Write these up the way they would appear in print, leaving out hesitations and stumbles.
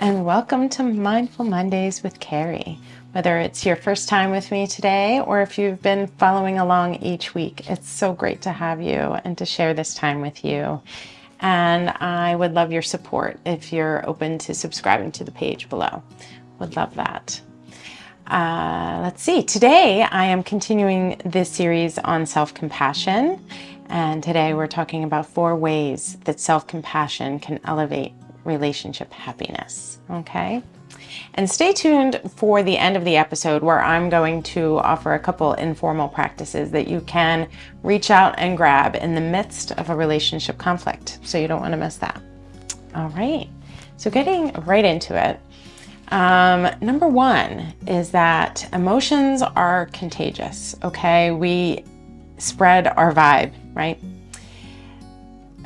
and welcome to Mindful Mondays with Carrie. Whether it's your first time with me today or if you've been following along each week, it's so great to have you and to share this time with you. And I would love your support if you're open to subscribing to the page below. Would love that. Let's see, today I am continuing this series on self-compassion. And today we're talking about 4 ways that self-compassion can elevate relationship happiness, okay? And stay tuned for the end of the episode where I'm going to offer a couple informal practices that you can reach out and grab in the midst of a relationship conflict. So you don't want to miss that. All right, so getting right into it. Number 1 is that emotions are contagious, okay? We spread our vibe, right?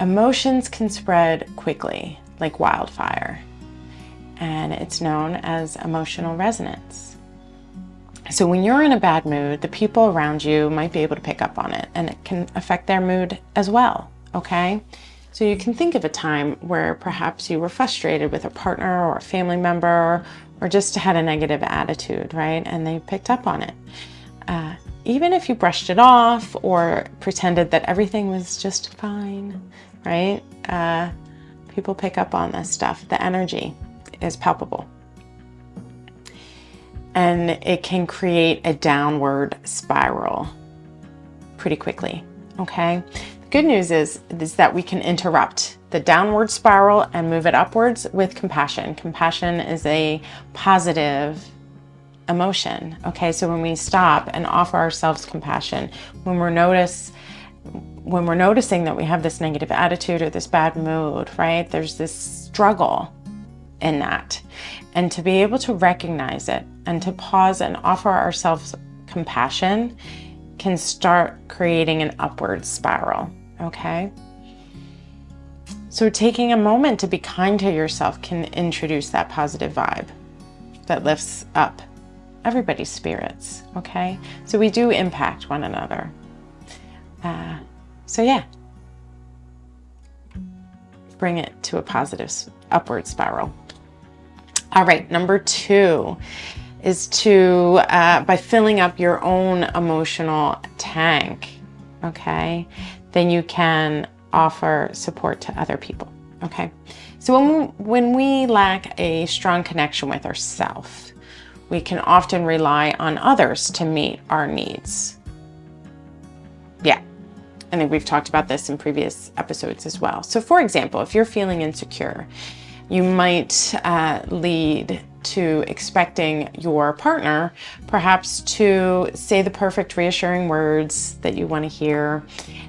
Emotions can spread quickly, like wildfire, and it's known as emotional resonance. So when you're in a bad mood, the people around you might be able to pick up on it, and it can affect their mood as well, okay? So you can think of a time where perhaps you were frustrated with a partner or a family member, or just had a negative attitude, right? And they picked up on it. Even if you brushed it off or pretended that everything was just fine, right? People pick up on this stuff. The energy is palpable. And it can create a downward spiral pretty quickly, okay? The good news is that we can interrupt the downward spiral and move it upwards with compassion. Compassion is a positive emotion, okay? So when we stop and offer ourselves compassion, when we're noticing that we have this negative attitude or this bad mood, right? There's this struggle in that. And to be able to recognize it and to pause and offer ourselves compassion can start creating an upward spiral, okay? So taking a moment to be kind to yourself can introduce that positive vibe that lifts up everybody's spirits, okay? So we do impact one another. So yeah, bring it to a positive upward spiral. All right, number 2 is to, by filling up your own emotional tank, okay, then you can offer support to other people, okay? So when we lack a strong connection with ourselves, we can often rely on others to meet our needs. Yeah, I think we've talked about this in previous episodes as well. So for example, if you're feeling insecure, you might lead to expecting your partner perhaps to say the perfect reassuring words that you want to hear.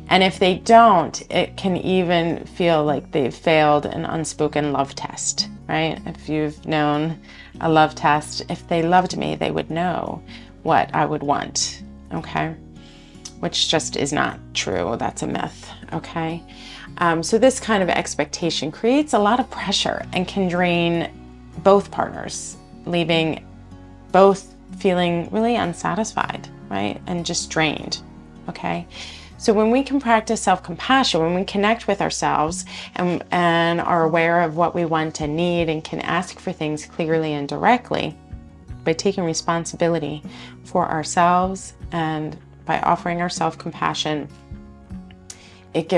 And if they don't, it can even feel like they've failed an unspoken love test, right? If you've known a love test, if they loved me, they would know what I would want, okay? Which just is not true. That's a myth, okay? So this kind of expectation creates a lot of pressure and can drain both partners, leaving both feeling really unsatisfied, right? And just drained, okay? So when we can practice self-compassion, when we connect with ourselves and are aware of what we want and need and can ask for things clearly and directly, by taking responsibility for ourselves and by offering our self-compassion, it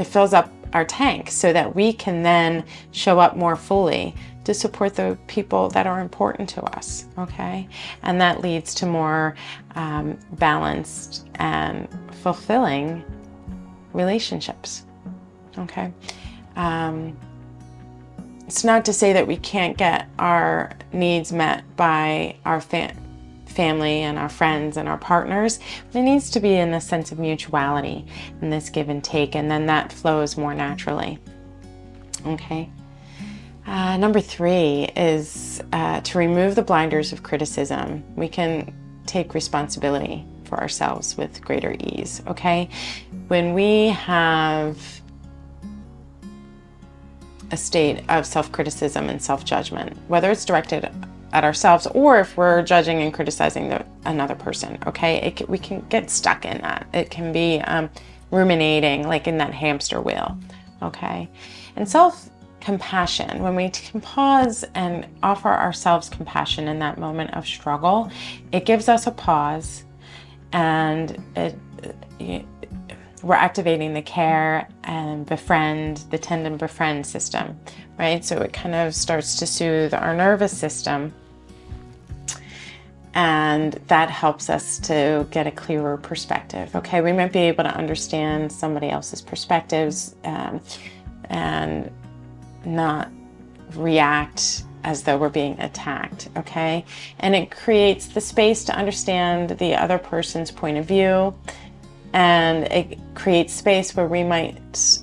fills up our tank so that we can then show up more fully to support the people that are important to us, okay? And that leads to more balanced and fulfilling relationships, okay? It's not to say that we can't get our needs met by our family and our friends and our partners. It needs to be in the sense of mutuality and this give and take, and then that flows more naturally, okay? Number 3 is to remove the blinders of criticism. We can take responsibility for ourselves with greater ease, okay? When we have a state of self-criticism and self-judgment, whether it's directed at ourselves or if we're judging and criticizing another person, okay? We can get stuck in that. It can be ruminating, like in that hamster wheel, okay? And self compassion, when we can pause and offer ourselves compassion in that moment of struggle, it gives us a pause, and we're activating the care and the tend and befriend system, right? So it kind of starts to soothe our nervous system, and that helps us to get a clearer perspective. Okay, we might be able to understand somebody else's perspectives and not react as though we're being attacked, okay? And it creates the space to understand the other person's point of view, and it creates space where we might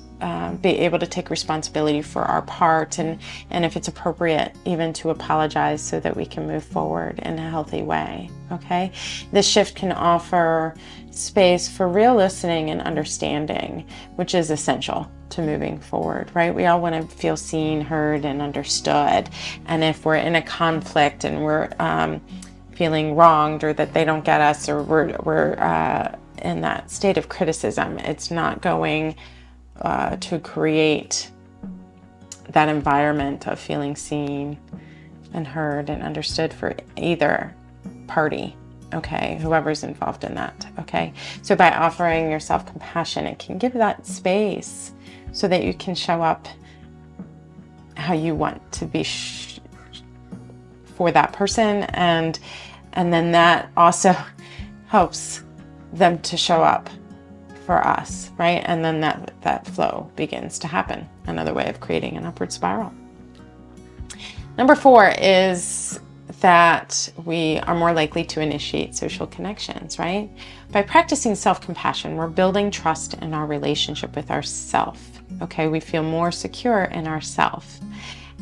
be able to take responsibility for our part, and if it's appropriate, even to apologize so that we can move forward in a healthy way, okay? This shift can offer space for real listening and understanding, which is essential to moving forward, right? We all want to feel seen, heard, and understood. And if we're in a conflict and we're feeling wronged, or that they don't get us, or we're in that state of criticism, it's not going to create that environment of feeling seen and heard and understood for either party, okay, whoever's involved in that, okay? So by offering yourself compassion, it can give that space so that you can show up how you want to be for that person, and then that also helps them to show up for us, right? And then that flow begins to happen. Another way of creating an upward spiral. Number 4 is that we are more likely to initiate social connections, right? By practicing self-compassion, we're building trust in our relationship with ourself. Okay, we feel more secure in ourself.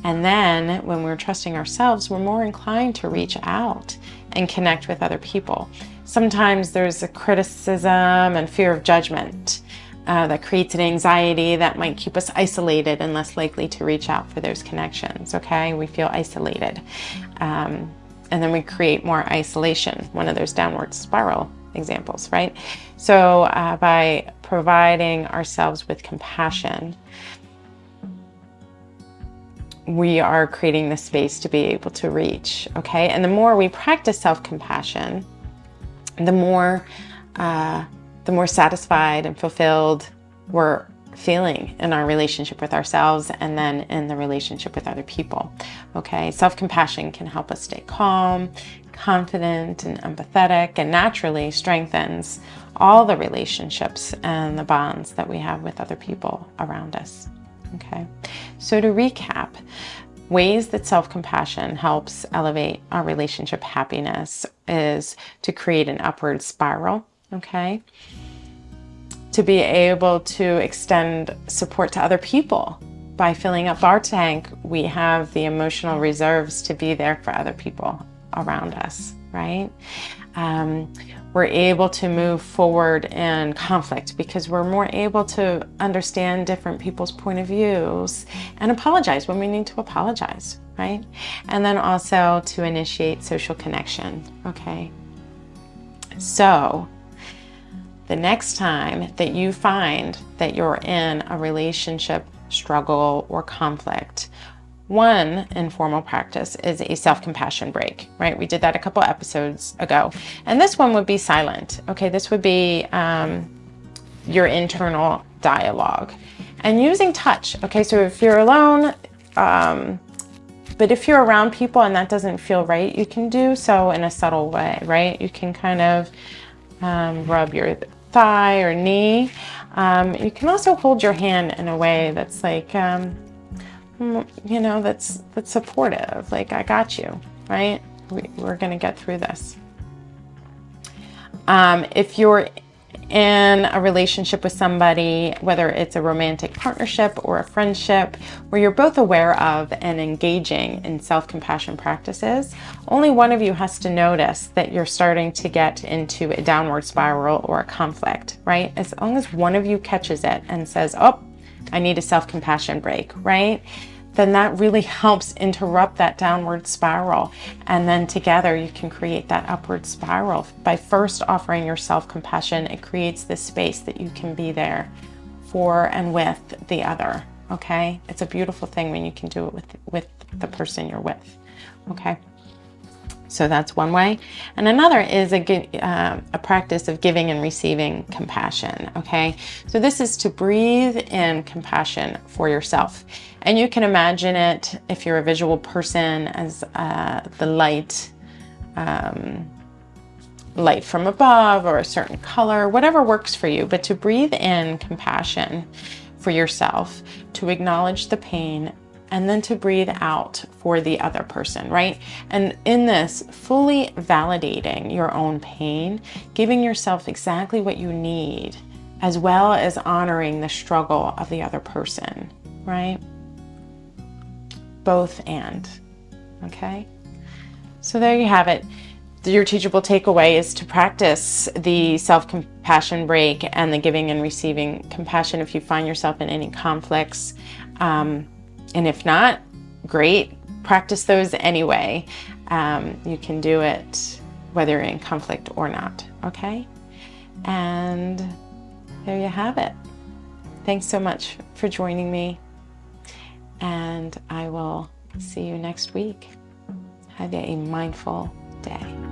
And then when we're trusting ourselves, we're more inclined to reach out and connect with other people. Sometimes there's a criticism and fear of judgment that creates an anxiety that might keep us isolated and less likely to reach out for those connections, okay? We feel isolated. And then we create more isolation, one of those downward spiral examples, right? So by providing ourselves with compassion, we are creating the space to be able to reach, okay? And the more we practice self-compassion, the more satisfied and fulfilled we're feeling in our relationship with ourselves, and then in the relationship with other people, okay? Self-compassion can help us stay calm, confident, and empathetic, and naturally strengthens all the relationships and the bonds that we have with other people around us, okay? So to recap, ways that self-compassion helps elevate our relationship happiness is to create an upward spiral, okay? To be able to extend support to other people. By filling up our tank, we have the emotional reserves to be there for other people around us, right? We're able to move forward in conflict because we're more able to understand different people's point of views and apologize when we need to apologize, right? And then also to initiate social connection, okay? So the next time that you find that you're in a relationship struggle or conflict, one informal practice is a self-compassion break, right? We did that a couple episodes ago. And this one would be silent, okay? This would be your internal dialogue. And using touch, okay? So if you're alone, but if you're around people and that doesn't feel right, you can do so in a subtle way, right? You can kind of rub your thigh or knee. You can also hold your hand in a way that's like, you know, that's supportive, like, I got you, right? We're gonna get through this. If you're in a relationship with somebody, whether it's a romantic partnership or a friendship, where you're both aware of and engaging in self-compassion practices, only one of you has to notice that you're starting to get into a downward spiral or a conflict, right? As long as one of you catches it and says, oh, I need a self-compassion break, right? Then that really helps interrupt that downward spiral. And then together you can create that upward spiral. By first offering yourself compassion, it creates this space that you can be there for and with the other, okay? It's a beautiful thing when you can do it with the person you're with, okay? So that's one way. And another is a practice of giving and receiving compassion, okay? So this is to breathe in compassion for yourself. And you can imagine it, if you're a visual person, as the light from above or a certain color, whatever works for you, but to breathe in compassion for yourself, to acknowledge the pain, and then to breathe out for the other person, right? And in this, fully validating your own pain, giving yourself exactly what you need, as well as honoring the struggle of the other person, right? Both and, okay? So there you have it. Your teachable takeaway is to practice the self-compassion break and the giving and receiving compassion if you find yourself in any conflicts. And if not, great, practice those anyway. You can do it whether you're in conflict or not, okay? And there you have it. Thanks so much for joining me, and I will see you next week. Have a mindful day.